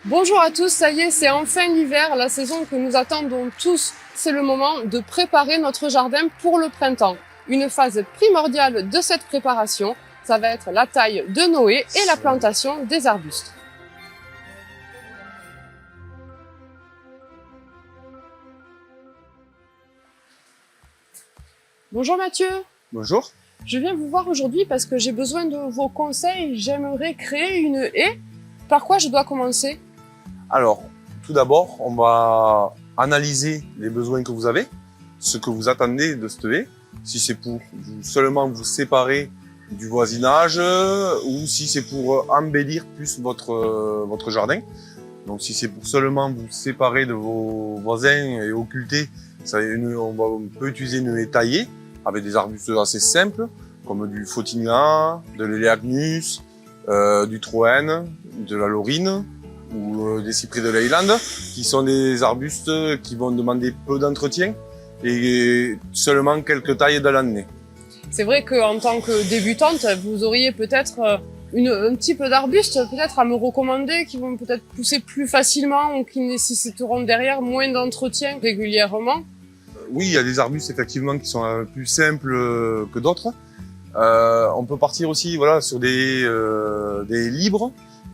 Bonjour à tous, ça y est, c'est enfin l'hiver, la saison que nous attendons tous. C'est le moment de préparer notre jardin pour le printemps. Une phase primordiale de cette préparation, ça va être la taille de Noé et la plantation des arbustes. Bonjour Mathieu, Bonjour. je viens vous voir aujourd'hui parce que j'ai besoin de vos conseils. J'aimerais créer une haie. Par quoi je dois commencer? Alors, tout d'abord, on va analyser les besoins que vous avez, ce que vous attendez de cette haie, si c'est pour seulement vous séparer du voisinage ou si c'est pour embellir plus votre jardin. Donc, si c'est pour seulement vous séparer de vos voisins et occulter, on peut utiliser une haie taillée avec des arbustes assez simples, comme du photinia, de l'Elaeagnus, du troène, de la laurine ou des cyprès de Leyland, qui sont des arbustes qui vont demander peu d'entretien et seulement quelques tailles dans l'année. C'est vrai qu'en tant que débutante, vous auriez peut-être un petit peu d'arbustes peut-être à me recommander qui vont peut-être pousser plus facilement ou qui nécessiteront derrière moins d'entretien régulièrement. Oui, il y a des arbustes effectivement qui sont plus simples que d'autres. On peut partir aussi sur des libres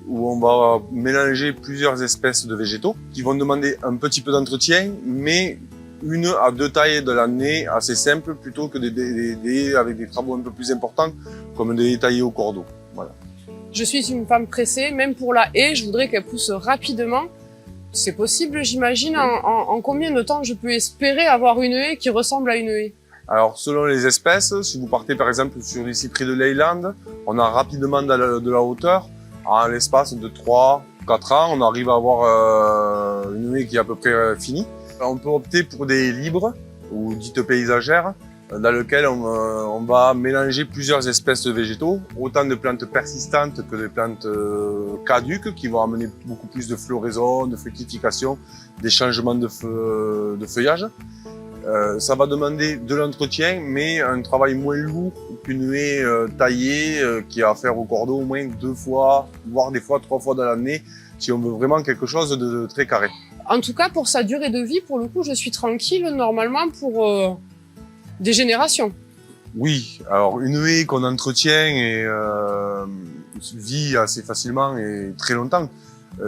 où on va mélanger plusieurs espèces de végétaux qui vont demander un petit peu d'entretien, mais 1 à 2 tailles de l'année assez simples plutôt que des avec des travaux un peu plus importants comme des taillés au cordeau. Voilà. Je suis une femme pressée, même pour la haie, je voudrais qu'elle pousse rapidement. C'est possible, j'imagine. En combien de temps je peux espérer avoir une haie qui ressemble à une haie? Alors, selon les espèces, si vous partez par exemple sur les cyprès de Leyland, on a rapidement de la hauteur. En l'espace de 3-4 ans, on arrive à avoir une haie qui est à peu près finie. On peut opter pour des libres ou dites paysagères, dans lesquelles on va mélanger plusieurs espèces de végétaux, autant de plantes persistantes que de plantes caduques qui vont amener beaucoup plus de floraison, de fructification, des changements de feuillage. Ça va demander de l'entretien, mais un travail moins lourd qu'une haie taillée qui a à faire au cordeau au moins 2 fois, voire des fois 3 fois dans l'année, si on veut vraiment quelque chose de très carré. En tout cas, pour sa durée de vie, pour le coup, je suis tranquille normalement pour des générations. Oui, alors une haie qu'on entretient et vit assez facilement et très longtemps.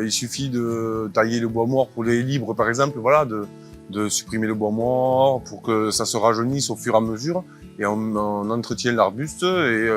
Il suffit de tailler le bois mort pour les libres, par exemple, de supprimer le bois mort pour que ça se rajeunisse au fur et à mesure. Et on entretient l'arbuste et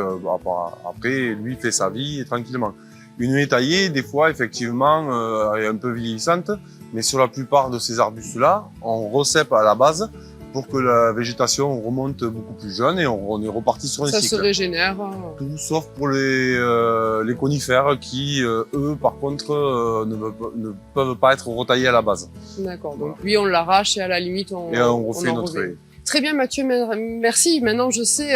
après, lui fait sa vie tranquillement. Une haie taillée, des fois, effectivement, est un peu vieillissante, mais sur la plupart de ces arbustes-là, on recèpe à la base pour que la végétation remonte beaucoup plus jeune et on est reparti sur un cycle. Ça se régénère. Tout sauf pour les conifères qui, eux, par contre, ne peuvent pas être retaillés à la base. D'accord, donc lui on l'arrache et à la limite on refait en notre revêt. haie. Très bien Mathieu, merci. Maintenant je sais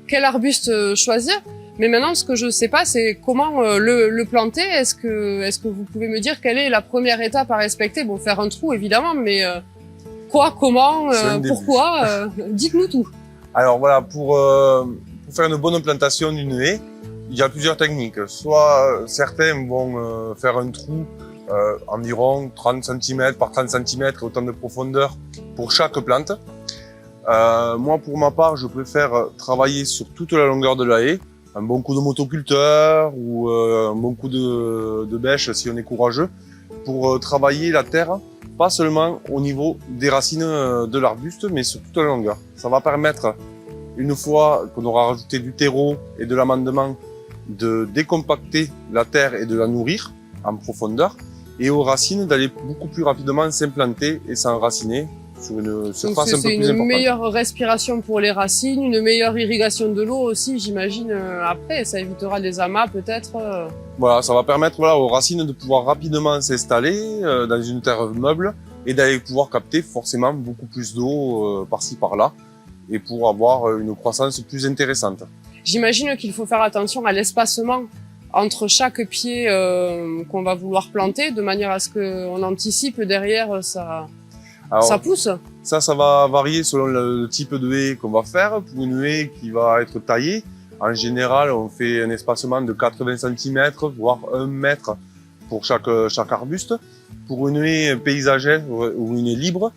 quel arbuste choisir. Mais maintenant ce que je sais pas c'est comment le planter. Est-ce que vous pouvez me dire quelle est la première étape à respecter? Bon, faire un trou évidemment, mais quoi, comment, pourquoi dites-nous tout. Alors voilà, pour faire une bonne plantation d'une haie, il y a plusieurs techniques. Soit certains vont faire un trou environ 30 cm par 30 cm, autant de profondeur pour chaque plante. Moi, pour ma part, je préfère travailler sur toute la longueur de la haie, un bon coup de motoculteur ou un bon coup de bêche si on est courageux, pour travailler la terre, pas seulement au niveau des racines de l'arbuste, mais sur toute la longueur. Ça va permettre, une fois qu'on aura rajouté du terreau et de l'amendement, de décompacter la terre et de la nourrir en profondeur, et aux racines d'aller beaucoup plus rapidement s'implanter et s'enraciner sur une surface un peu plus importante. C'est une meilleure respiration pour les racines, une meilleure irrigation de l'eau aussi, j'imagine, après. Ça évitera des amas peut-être. Voilà, ça va permettre aux racines de pouvoir rapidement s'installer dans une terre meuble et d'aller pouvoir capter forcément beaucoup plus d'eau par-ci par-là et pour avoir une croissance plus intéressante. J'imagine qu'il faut faire attention à l'espacement entre chaque pied qu'on va vouloir planter, de manière à ce qu'on anticipe derrière ça pousse. Ça va varier selon le type de haie qu'on va faire. Pour une haie qui va être taillée, en général, on fait un espacement de 80 cm, voire 1 mètre pour chaque arbuste. Pour une haie paysagère ou une haie libre,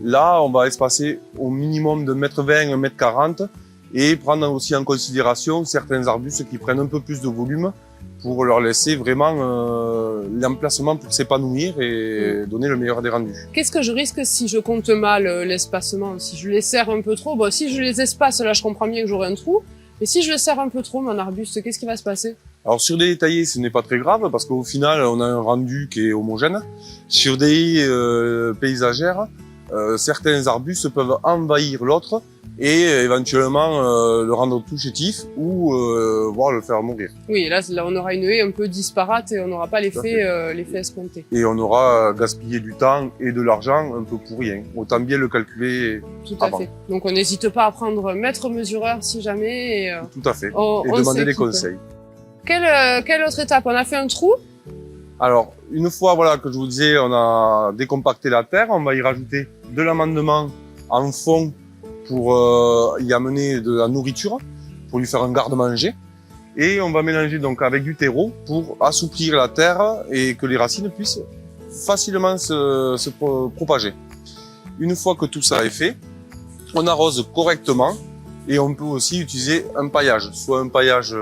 là, on va espacer au minimum de 1,20 m, 1,40 m et prendre aussi en considération certains arbustes qui prennent un peu plus de volume pour leur laisser vraiment l'emplacement pour s'épanouir et donner le meilleur des rendus. Qu'est-ce que je risque si je compte mal l'espacement? Si je les serre un peu trop, bon, si je les espace, là, je comprends bien que j'aurai un trou. Mais si je le serre un peu trop, mon arbuste, qu'est-ce qui va se passer? Alors sur des haies taillées, ce n'est pas très grave parce qu'au final, on a un rendu qui est homogène. Sur des haies paysagères, certains arbustes peuvent envahir l'autre et éventuellement le rendre tout chétif ou voire le faire mourir. Oui, là, on aura une haie un peu disparate et on n'aura pas l'effet escompté. Et on aura gaspillé du temps et de l'argent un peu pour rien. Autant bien le calculer Tout à avant. fait. Donc on n'hésite pas à prendre maître mesureur si jamais. Et, Tout à fait. on Demander des s'équipe. conseils. Quelle autre étape? On a fait un trou. Alors, une fois voilà que je vous disais, on a décompacté la terre, on va y rajouter de l'amendement en fond pour y amener de la nourriture, pour lui faire un garde-manger. Et on va mélanger donc avec du terreau pour assouplir la terre et que les racines puissent facilement se propager. Une fois que tout ça est fait, on arrose correctement et on peut aussi utiliser un paillage, soit un paillage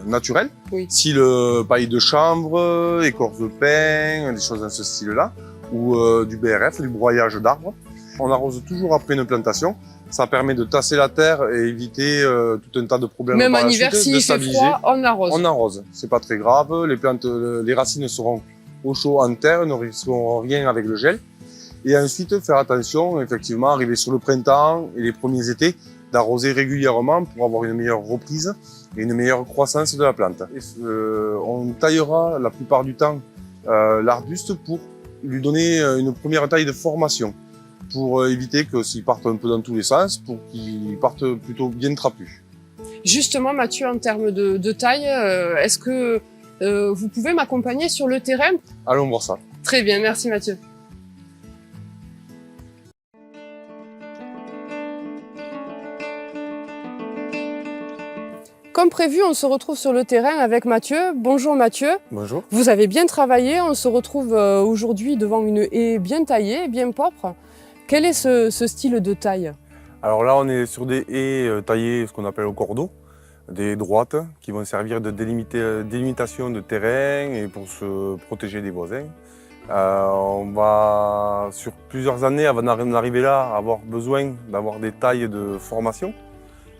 naturel, Oui. style paille de chanvre, écorce de pin, des choses dans ce style-là, ou du BRF, du broyage d'arbres. On arrose toujours après une plantation. Ça permet de tasser la terre et éviter tout un tas de problèmes. Même par en la hiver, suite, s'il de fait stabiliser. froid, on arrose. On arrose, c'est pas très grave. Les plantes, les racines seront au chaud en terre, ne risqueront rien avec le gel. Et ensuite, faire attention, effectivement, arriver sur le printemps et les premiers étés, d'arroser régulièrement pour avoir une meilleure reprise et une meilleure croissance de la plante. On taillera la plupart du temps l'arbuste pour lui donner une première taille de formation, pour éviter que s'il parte un peu dans tous les sens, pour qu'il parte plutôt bien trapu. Justement, Mathieu, en termes de taille, est-ce que vous pouvez m'accompagner sur le terrain? Allons voir ça. Très bien, merci Mathieu. Comme prévu, on se retrouve sur le terrain avec Mathieu. Bonjour Mathieu. Bonjour. Vous avez bien travaillé, on se retrouve aujourd'hui devant une haie bien taillée, bien propre. Quel est ce style de taille? Alors là, on est sur des haies taillées, ce qu'on appelle au cordeau, des droites qui vont servir de délimitation de terrain et pour se protéger des voisins. On va, sur plusieurs années, avant d'arriver là, avoir besoin d'avoir des tailles de formation,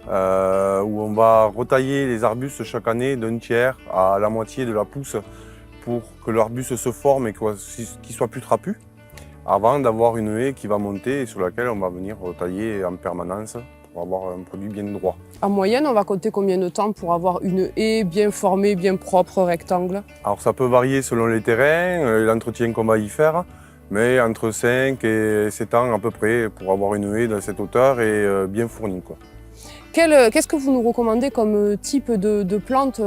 où on va retailler les arbustes chaque année d'un tiers à la moitié de la pousse pour que l'arbuste se forme et qu'il soit plus trapu, avant d'avoir une haie qui va monter et sur laquelle on va venir retailler en permanence pour avoir un produit bien droit. En moyenne, on va compter combien de temps pour avoir une haie bien formée, bien propre, rectangle? Alors ça peut varier selon les terrains, l'entretien qu'on va y faire, mais entre 5 et 7 ans à peu près pour avoir une haie de cette hauteur et bien fournie, quoi. Qu'est-ce que vous nous recommandez comme type de plante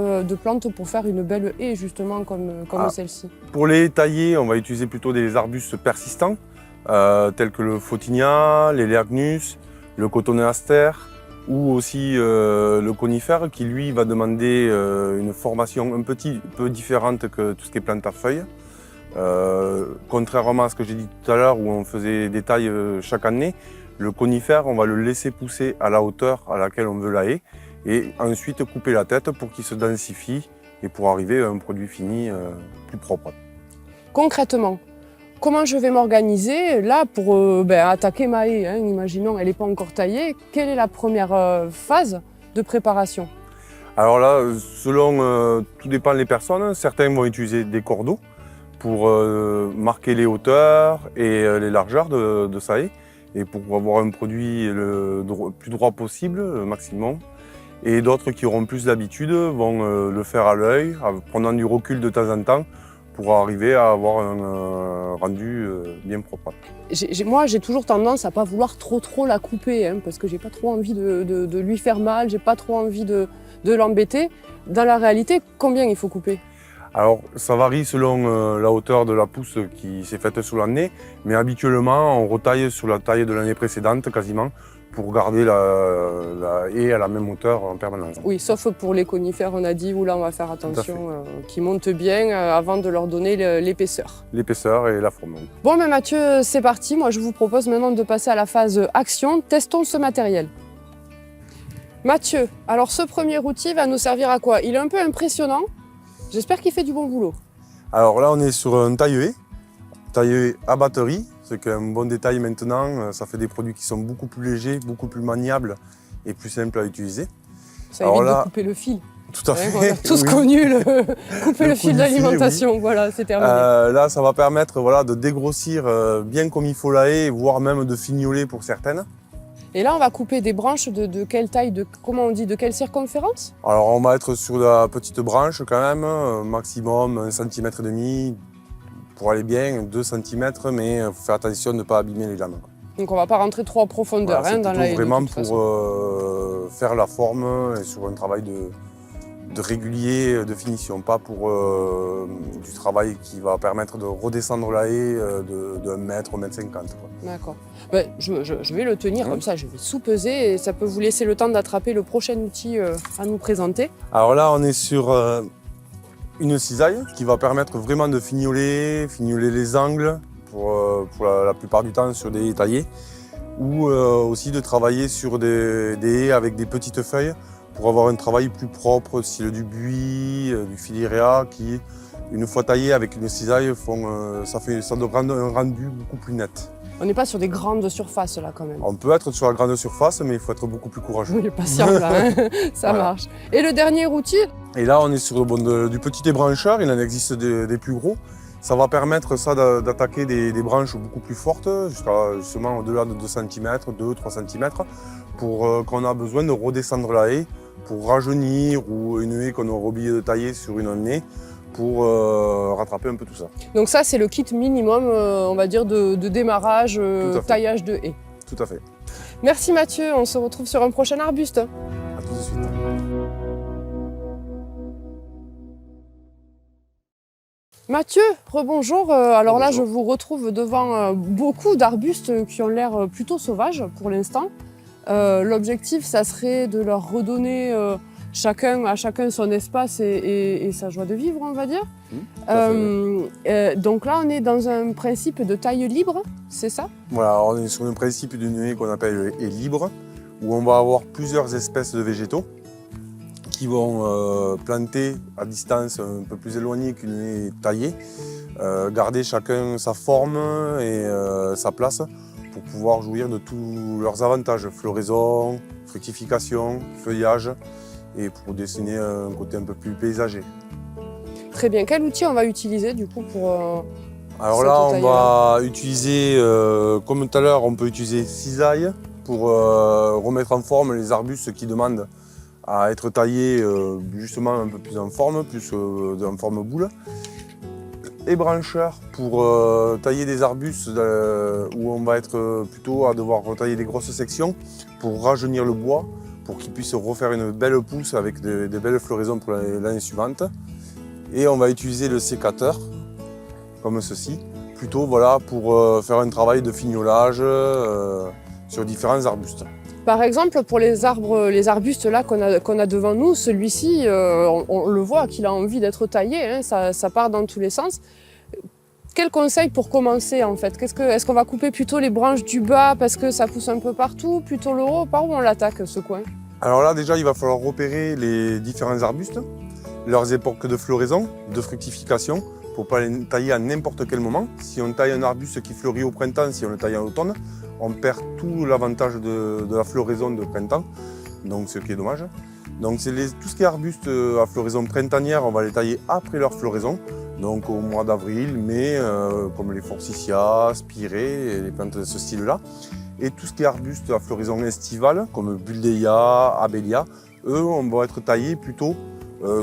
pour faire une belle haie, justement, comme celle-ci? Pour les tailler, on va utiliser plutôt des arbustes persistants, tels que le photinia, l'éléagnus, le cotonéaster, ou aussi le conifère, qui lui va demander une formation un petit peu différente que tout ce qui est plante à feuilles. Contrairement à ce que j'ai dit tout à l'heure, où on faisait des tailles chaque année, le conifère, on va le laisser pousser à la hauteur à laquelle on veut la haie et ensuite couper la tête pour qu'il se densifie et pour arriver à un produit fini plus propre. Concrètement, comment je vais m'organiser là pour attaquer ma haie, hein, imaginons, elle n'est pas encore taillée. Quelle est la première phase de préparation? Alors là, selon, tout dépend des personnes, certains vont utiliser des cordeaux pour marquer les hauteurs et les largeurs de sa haie, et pour avoir un produit le plus droit possible, le maximum. Et d'autres qui auront plus d'habitude vont le faire à l'œil, en prenant du recul de temps en temps, pour arriver à avoir un rendu bien propre. Moi, j'ai toujours tendance à pas vouloir trop la couper, hein, parce que j'ai pas trop envie de lui faire mal, j'ai pas trop envie de l'embêter. Dans la réalité, combien il faut couper? Alors, ça varie selon la hauteur de la pousse qui s'est faite sur l'année, mais habituellement, on retaille sur la taille de l'année précédente quasiment pour garder la haie à la même hauteur en permanence. Oui, sauf pour les conifères, on a dit, où là on va faire attention qu'ils montent bien avant de leur donner l'épaisseur. L'épaisseur et la forme. Bon, mais Mathieu, c'est parti. Moi, je vous propose maintenant de passer à la phase action. Testons ce matériel. Mathieu, alors ce premier outil va nous servir à quoi? Il est un peu impressionnant. J'espère qu'il fait du bon boulot. Alors là, on est sur un taille-haie à batterie. C'est un bon détail maintenant. Ça fait des produits qui sont beaucoup plus légers, beaucoup plus maniables et plus simples à utiliser. Ça évite de couper le fil. Tout à fait. On a tous connu couper le fil d'alimentation. Oui. Voilà, c'est terminé. Là, ça va permettre de dégrossir bien comme il faut la haie, voire même de fignoler pour certaines. Et là, on va couper des branches de quelle taille, comment on dit, de quelle circonférence? Alors, on va être sur la petite branche quand même, maximum 1,5 cm, pour aller bien, 2 cm, mais il faut faire attention de ne pas abîmer les lames. Donc on ne va pas rentrer trop en profondeur dans la haie. Vraiment pour faire la forme et sur un travail de régulier, de finition, pas pour du travail qui va permettre de redescendre la haie de 1 mètre, 1,50 m. D'accord. Ben, je vais le tenir comme ça, je vais sous-peser et ça peut vous laisser le temps d'attraper le prochain outil à nous présenter. Alors là, on est sur une cisaille qui va permettre vraiment de fignoler les angles pour la plupart du temps sur des haies taillées ou aussi de travailler sur des haies avec des petites feuilles pour avoir un travail plus propre, style du buis, du filaria qui, une fois taillé avec une cisaille, ça donne un rendu beaucoup plus net. On n'est pas sur des grandes surfaces là quand même. On peut être sur la grande surface, mais il faut être beaucoup plus courageux. Oui, patient là, hein. Ça marche. Et le dernier outil? Et là, on est sur du petit ébrancheur, il en existe des plus gros. Ça va permettre d'attaquer des branches beaucoup plus fortes, jusqu'à justement au-delà de 2 cm, 2-3 cm, pour qu'on a besoin de redescendre la haie, pour rajeunir ou une haie qu'on aurait oublié de tailler sur une haie, pour rattraper un peu tout ça. Donc ça, c'est le kit minimum, on va dire, de démarrage, taillage de haies. Tout à fait. Merci Mathieu, on se retrouve sur un prochain arbuste. À tout de suite. Mathieu, rebonjour. Alors là, je vous retrouve devant beaucoup d'arbustes qui ont l'air plutôt sauvages pour l'instant. L'objectif, ça serait de leur redonner à chacun son espace et sa joie de vivre, on va dire. Donc là, on est dans un principe de taille libre, c'est ça? Voilà, on est sur un principe d'une haie qu'on appelle haie libre, où on va avoir plusieurs espèces de végétaux qui vont planter à distance un peu plus éloignée qu'une haie taillée, garder chacun sa forme et sa place pour pouvoir jouir de tous leurs avantages, floraison, fructification, feuillage, et pour dessiner un côté un peu plus paysager. Très bien. Quel outil on va utiliser du coup pour Alors là, on va utiliser, comme tout à l'heure, on peut utiliser cisaille pour remettre en forme les arbustes qui demandent à être taillés justement un peu plus en forme, plus en forme boule. Ébrancheur pour tailler des arbustes où on va être plutôt à devoir retailler des grosses sections pour rajeunir le bois, pour qu'il puisse refaire une belle pousse avec des belles floraisons pour l'année suivante. Et on va utiliser le sécateur, comme ceci, plutôt pour faire un travail de fignolage sur différents arbustes. Par exemple, pour les arbustes là qu'on a devant nous, celui-ci, on le voit qu'il a envie d'être taillé, hein, ça part dans tous les sens. Quel conseil pour commencer en fait? Est-ce qu'on va couper plutôt les branches du bas parce que ça pousse un peu partout, plutôt le haut? Par où on l'attaque ce coin? Alors là déjà il va falloir repérer les différents arbustes, leurs époques de floraison, de fructification, pour ne pas les tailler à n'importe quel moment. Si on taille un arbuste qui fleurit au printemps, si on le taille en automne, on perd tout l'avantage de la floraison de printemps, donc ce qui est dommage. Donc tout ce qui est arbuste à floraison printanière, on va les tailler après leur floraison, donc au mois d'avril, mai, comme les forsythias, spirées, et les plantes de ce style-là. Et tout ce qui est arbuste à floraison estivale, comme Buldéia, Abélia, eux, on va être taillés plutôt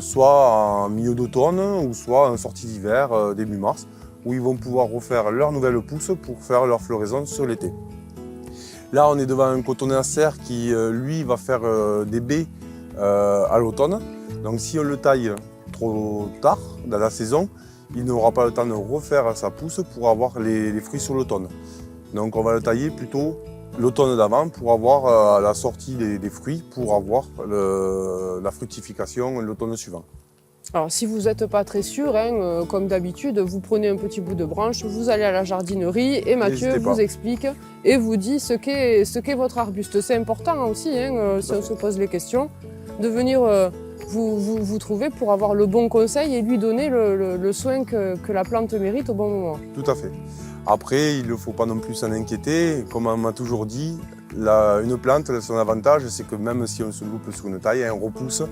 soit en milieu d'automne ou soit en sortie d'hiver, début mars, où ils vont pouvoir refaire leur nouvelle pousse pour faire leur floraison sur l'été. Là, on est devant un cotonéacer qui, lui, va faire des baies à l'automne. Donc si on le taille trop tard dans la saison, il n'aura pas le temps de refaire sa pousse pour avoir les fruits sur l'automne. Donc on va le tailler plutôt l'automne d'avant pour avoir la sortie des fruits, pour avoir la fructification l'automne suivant. Alors, si vous n'êtes pas très sûr, comme d'habitude, vous prenez un petit bout de branche, vous allez à la jardinerie et Mathieu N'hésitez pas. vous explique et vous dit ce qu'est votre arbuste. C'est important aussi, si on se pose les questions, de venir vous trouver pour avoir le bon conseil et lui donner le soin que la plante mérite au bon moment. Tout à fait. Après, il ne faut pas non plus s'en inquiéter. Comme on m'a toujours dit, une plante, son avantage, c'est que même si on se loupe sur une taille, on repousse.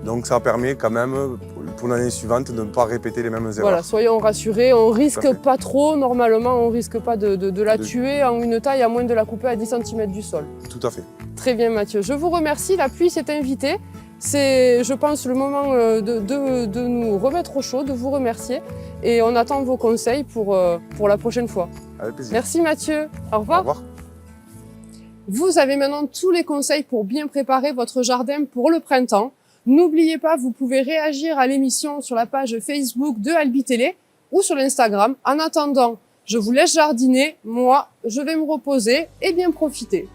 Donc ça permet quand même, pour l'année suivante, de ne pas répéter les mêmes erreurs. Voilà, soyons rassurés, on risque fait. pas trop, normalement on risque pas de la tuer en une taille, à moins de la couper à 10 cm du sol. Tout à fait. Très bien Mathieu, je vous remercie, la pluie s'est invitée. C'est, je pense, le moment de nous remettre au chaud, de vous remercier. Et on attend vos conseils pour la prochaine fois. Avec plaisir. Merci Mathieu, au revoir. Au revoir. Vous avez maintenant tous les conseils pour bien préparer votre jardin pour le printemps. N'oubliez pas, vous pouvez réagir à l'émission sur la page Facebook de Albi Télé ou sur l'Instagram. En attendant, je vous laisse jardiner. Moi, je vais me reposer et bien profiter.